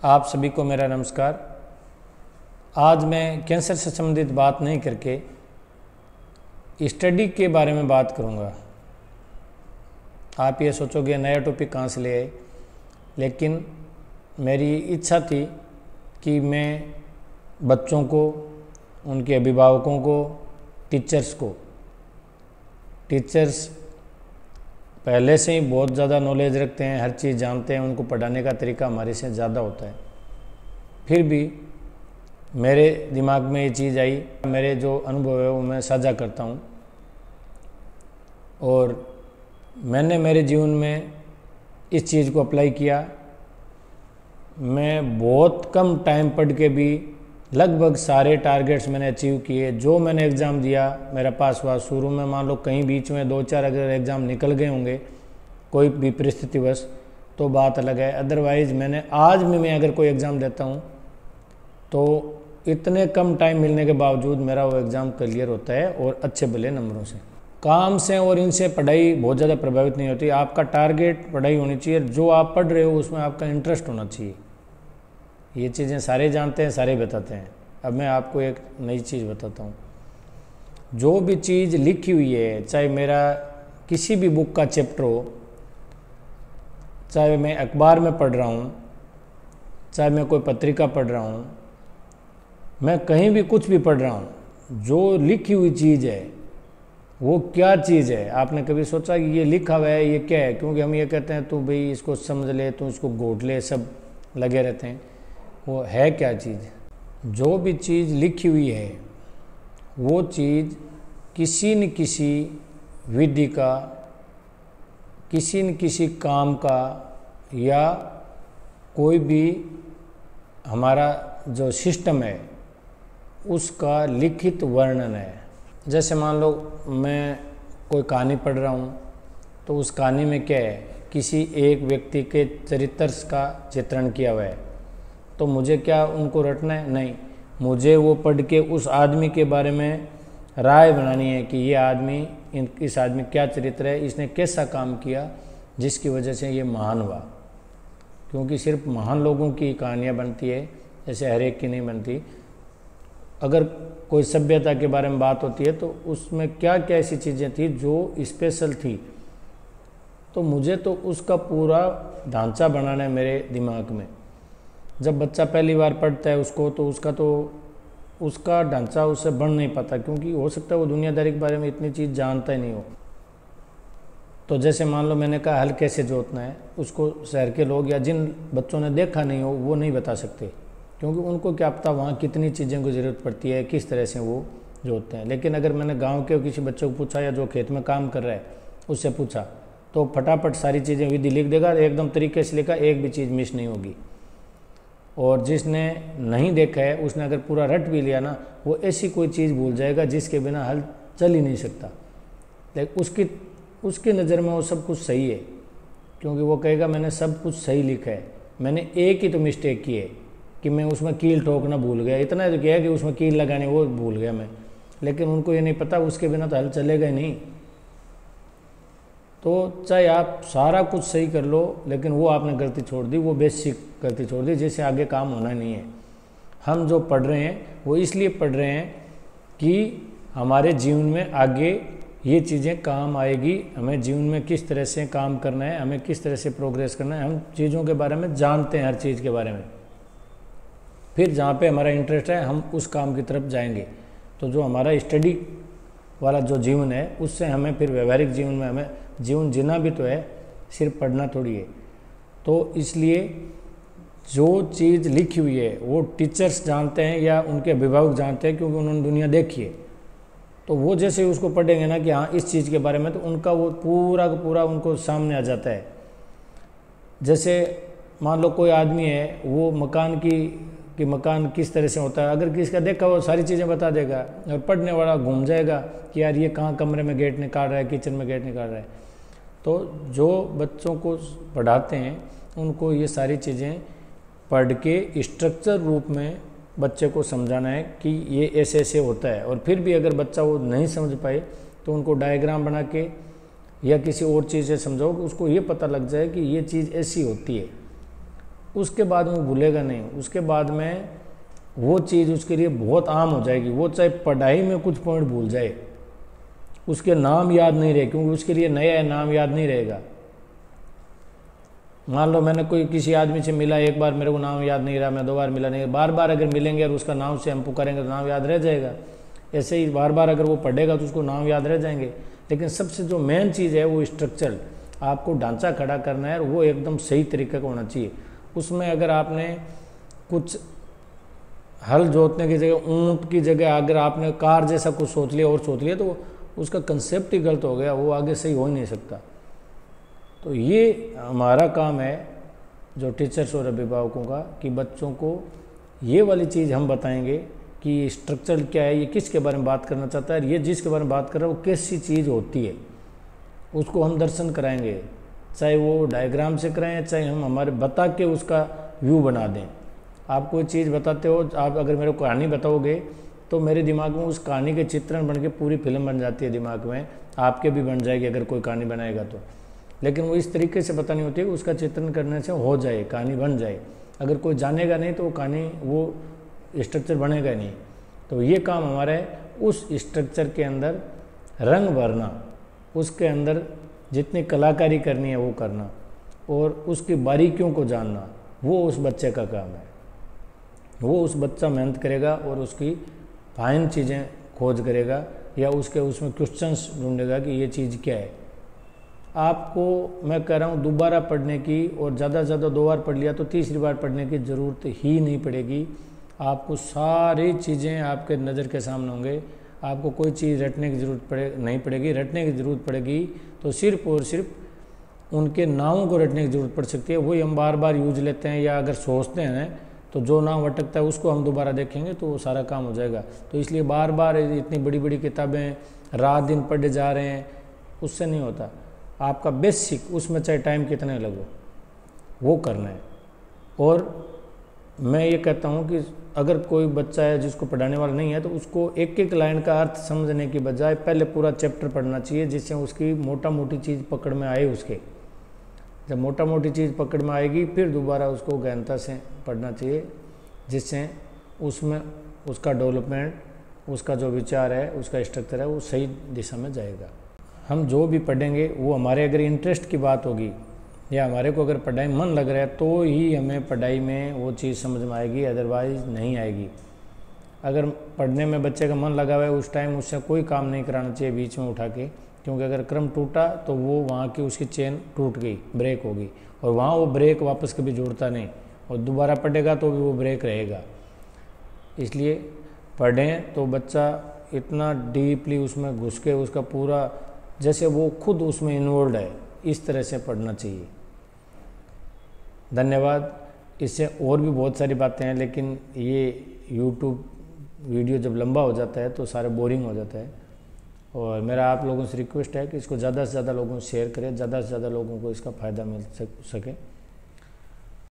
आप सभी को मेरा नमस्कार। आज मैं कैंसर से संबंधित बात नहीं करके स्टडी के बारे में बात करूंगा। आप ये सोचोगे नया टॉपिक कहाँ से ले आए, लेकिन मेरी इच्छा थी कि मैं बच्चों को, उनके अभिभावकों को, टीचर्स पहले से ही बहुत ज़्यादा नॉलेज रखते हैं, हर चीज़ जानते हैं, उनको पढ़ाने का तरीका हमारे से ज़्यादा होता है। फिर भी मेरे दिमाग में ये चीज़ आई, मेरे जो अनुभव है वो मैं साझा करता हूँ। और मैंने मेरे जीवन में इस चीज़ को अप्लाई किया। मैं बहुत कम टाइम पढ़ के भी लगभग सारे टारगेट्स मैंने अचीव किए। जो मैंने एग्ज़ाम दिया मेरा पास हुआ। शुरू में मान लो कहीं बीच में 2-4 अगर एग्ज़ाम निकल गए होंगे कोई भी परिस्थितिवश तो बात अलग है। अदरवाइज़ मैंने आज भी मैं अगर कोई एग्ज़ाम देता हूँ तो इतने कम टाइम मिलने के बावजूद मेरा वो एग्ज़ाम क्लियर होता है और अच्छे भले नंबरों से। काम से और इनसे पढ़ाई बहुत ज़्यादा प्रभावित नहीं होती। आपका टारगेट पढ़ाई होनी चाहिए, जो आप पढ़ रहे हो उसमें आपका इंटरेस्ट होना चाहिए। ये चीज़ें सारे जानते हैं, सारे बताते हैं। अब मैं आपको एक नई चीज़ बताता हूँ। जो भी चीज़ लिखी हुई है, चाहे मेरा किसी भी बुक का चैप्टर हो, चाहे मैं अखबार में पढ़ रहा हूँ, चाहे मैं कोई पत्रिका पढ़ रहा हूँ, मैं कहीं भी कुछ भी पढ़ रहा हूँ, जो लिखी हुई चीज़ है वो क्या चीज़ है। आपने कभी सोचा कि ये लिखा हुआ है ये क्या है? क्योंकि हम ये कहते हैं तू भाई इसको समझ ले, तू इसको घोट ले, सब लगे रहते हैं। वो है क्या चीज़? जो भी चीज़ लिखी हुई है वो चीज़ किसी न किसी विधि का, किसी न किसी काम का, या कोई भी हमारा जो सिस्टम है उसका लिखित वर्णन है। जैसे मान लो मैं कोई कहानी पढ़ रहा हूँ तो उस कहानी में क्या है, किसी एक व्यक्ति के चरित्र का चित्रण किया हुआ है। तो मुझे क्या उनको रटना है? नहीं, मुझे वो पढ़ के उस आदमी के बारे में राय बनानी है कि ये आदमी, इस आदमी क्या चरित्र है, इसने कैसा काम किया जिसकी वजह से ये महान हुआ। क्योंकि सिर्फ महान लोगों की कहानियाँ बनती है, ऐसे हर एक की नहीं बनती। अगर कोई सभ्यता के बारे में बात होती है तो उसमें क्या क्या ऐसी चीज़ें थी जो स्पेशल थी, तो मुझे तो उसका पूरा ढांचा बनाना है मेरे दिमाग में। जब बच्चा पहली बार पढ़ता है उसको, तो उसका ढांचा उससे बन नहीं पाता, क्योंकि हो सकता है वो दुनियादारी के बारे में इतनी चीज़ जानता ही नहीं हो। तो जैसे मान लो मैंने कहा हल कैसे जोतना है, उसको शहर के लोग या जिन बच्चों ने देखा नहीं हो वो नहीं बता सकते, क्योंकि उनको क्या पता वहाँ कितनी चीज़ों की ज़रूरत पड़ती है, किस तरह से वो जोतते हैं। लेकिन अगर मैंने गाँव के किसी बच्चे को पूछा या जो खेत में काम कर रहा है उससे पूछा तो फटाफट सारी चीज़ें विधि लिख देगा, एकदम तरीके से लिखा, एक भी चीज़ मिस नहीं होगी। और जिसने नहीं देखा है उसने अगर पूरा रट भी लिया ना, वो ऐसी कोई चीज़ भूल जाएगा जिसके बिना हल चल ही नहीं सकता। लेकिन उसकी नज़र में वो सब कुछ सही है, क्योंकि वो कहेगा मैंने सब कुछ सही लिखा है, मैंने एक ही तो मिस्टेक की है कि मैं उसमें कील ठोकना भूल गया। इतना तो किया कि उसमें कील लगाने वो भूल गया मैं, लेकिन उनको ये नहीं पता उसके बिना तो हल चलेगा ही नहीं। तो चाहे आप सारा कुछ सही कर लो, लेकिन वो आपने गलती छोड़ दी, वो बेसिक गलती छोड़ दी, जिससे आगे काम होना नहीं है। हम जो पढ़ रहे हैं वो इसलिए पढ़ रहे हैं कि हमारे जीवन में आगे ये चीज़ें काम आएगी। हमें जीवन में किस तरह से काम करना है, हमें किस तरह से प्रोग्रेस करना है, हम चीज़ों के बारे में जानते हैं, हर चीज़ के बारे में। फिर जहाँ पे हमारा इंटरेस्ट है हम उस काम की तरफ जाएंगे। तो जो हमारा स्टडी वाला जो जीवन है उससे हमें फिर व्यवहारिक जीवन में हमें जीवन जीना भी तो है, सिर्फ पढ़ना थोड़ी है। तो इसलिए जो चीज़ लिखी हुई है वो टीचर्स जानते हैं या उनके अभिभावक जानते हैं, क्योंकि उन्होंने दुनिया देखी है। तो वो जैसे उसको पढ़ेंगे ना कि हाँ इस चीज़ के बारे में, तो उनका वो पूरा का पूरा उनको सामने आ जाता है। जैसे मान लो कोई आदमी है, वो मकान कि मकान किस तरह से होता है, अगर किसी का देखा वो सारी चीज़ें बता देगा, और पढ़ने वाला घूम जाएगा कि यार ये कहाँ कमरे में गेट निकाल रहा है, किचन में गेट निकाल रहा है। तो जो बच्चों को पढ़ाते हैं उनको ये सारी चीज़ें पढ़ के स्ट्रक्चर रूप में बच्चे को समझाना है कि ये ऐसे ऐसे होता है। और फिर भी अगर बच्चा वो नहीं समझ पाए तो उनको डायग्राम बना के या किसी और चीज़ से समझाओ कि उसको ये पता लग जाए कि ये चीज़ ऐसी होती है। उसके बाद वो भूलेगा नहीं। उसके बाद में वो चीज़ उसके लिए बहुत आम हो जाएगी। वो चाहे पढ़ाई में कुछ पॉइंट भूल जाए, उसके नाम याद नहीं रहे, क्योंकि उसके लिए नया नाम याद नहीं रहेगा। मान लो मैंने कोई किसी आदमी से मिला, एक बार मेरे को नाम याद नहीं रहा, मैं 2 बार मिला नहीं, बार बार अगर मिलेंगे और उसका नाम से हम पुकारेंगे तो नाम याद रह जाएगा। ऐसे ही बार बार अगर वो पढ़ेगा तो उसको नाम याद रह जाएंगे। लेकिन सबसे जो मेन चीज़ है वो स्ट्रक्चर, आपको ढांचा खड़ा करना है और वो एकदम सही तरीके का होना चाहिए। उसमें अगर आपने कुछ हल जोतने की जगह ऊंट की जगह अगर आपने कार जैसा कुछ सोच लिया और सोच लिया तो उसका कंसेप्ट ही गलत हो गया, वो आगे सही हो ही नहीं सकता। तो ये हमारा काम है जो टीचर्स और अभिभावकों का, कि बच्चों को ये वाली चीज़ हम बताएंगे कि स्ट्रक्चर क्या है, ये किसके बारे में बात करना चाहता है, ये जिसके बारे में बात कर रहा है वो कैसी चीज़ होती है, उसको हम दर्शन कराएंगे। चाहे वो डायग्राम से कराएं, चाहे हम हमारे बता के उसका व्यू बना दें। आप कोई चीज़ बताते हो, आप अगर मेरे को कहानी बताओगे तो मेरे दिमाग में उस कहानी के चित्रण बन के पूरी फिल्म बन जाती है दिमाग में, आपके भी बन जाएगी अगर कोई कहानी बनाएगा तो। लेकिन वो इस तरीके से पता नहीं होती, उसका चित्रण करने से हो जाए, कहानी बन जाए। अगर कोई जानेगा नहीं तो वो कहानी, वो स्ट्रक्चर बनेगा नहीं। तो ये काम हमारा है, उस स्ट्रक्चर के अंदर रंग भरना, उसके अंदर जितनी कलाकारी करनी है वो करना, और उसकी बारीकियों को जानना, वो उस बच्चे का काम है। वो उस बच्चा मेहनत करेगा और उसकी फाइन चीज़ें खोज करेगा, या उसके उसमें क्वेश्चंस ढूंढेगा कि ये चीज़ क्या है। आपको मैं कह रहा हूँ दोबारा पढ़ने की, और ज़्यादा से ज़्यादा 2 बार पढ़ लिया तो तीसरी बार पढ़ने की ज़रूरत ही नहीं पड़ेगी। आपको सारी चीज़ें आपके नज़र के सामने होंगे, आपको कोई चीज़ रटने की ज़रूरत नहीं पड़ेगी। रटने की ज़रूरत पड़ेगी तो सिर्फ और सिर्फ उनके नामों को रटने की ज़रूरत पड़ सकती है। वही हम बार बार यूज लेते हैं, या अगर सोचते हैं तो जो नाम अटकता है उसको हम दोबारा देखेंगे तो वो सारा काम हो जाएगा। तो इसलिए बार बार इतनी बड़ी बड़ी किताबें रात दिन पढ़े जा रहे हैं, उससे नहीं होता। आपका बेसिक, उसमें चाहे टाइम कितने लगो, वो करना है। और मैं ये कहता हूँ कि अगर कोई बच्चा है जिसको पढ़ाने वाला नहीं है तो उसको एक एक लाइन का अर्थ समझने की बजाय पहले पूरा चैप्टर पढ़ना चाहिए, जिससे उसकी मोटा मोटी चीज़ पकड़ में आए। उसके जब मोटा मोटी चीज़ पकड़ में आएगी फिर दोबारा उसको गहनता से पढ़ना चाहिए, जिससे उसमें उसका डेवलपमेंट, उसका जो विचार है, उसका स्ट्रक्चर है, वो सही दिशा में जाएगा। हम जो भी पढ़ेंगे वो हमारे अगर इंटरेस्ट की बात होगी, या हमारे को अगर पढ़ाई में मन लग रहा है तो ही हमें पढ़ाई में वो चीज़ समझ में आएगी, अदरवाइज़ नहीं आएगी। अगर पढ़ने में बच्चे का मन लगा हुआ है उस टाइम उससे कोई काम नहीं कराना चाहिए बीच में उठा के, क्योंकि अगर क्रम टूटा तो वो वहाँ की उसकी चेन टूट गई, ब्रेक होगी, और वहाँ वो ब्रेक वापस कभी जोड़ता नहीं, और दोबारा पढ़ेगा तो भी वो ब्रेक रहेगा। इसलिए पढ़ें तो बच्चा इतना डीपली उसमें घुस के उसका पूरा, जैसे वो खुद उसमें इन्वॉल्व है, इस तरह से पढ़ना चाहिए। धन्यवाद। इससे और भी बहुत सारी बातें हैं, लेकिन ये यूट्यूब वीडियो जब लंबा हो जाता है तो सारे बोरिंग हो जाता है। और मेरा आप लोगों से रिक्वेस्ट है कि इसको ज़्यादा से ज़्यादा लोगों को शेयर करें, ज़्यादा से ज़्यादा लोगों को इसका फ़ायदा मिल सके।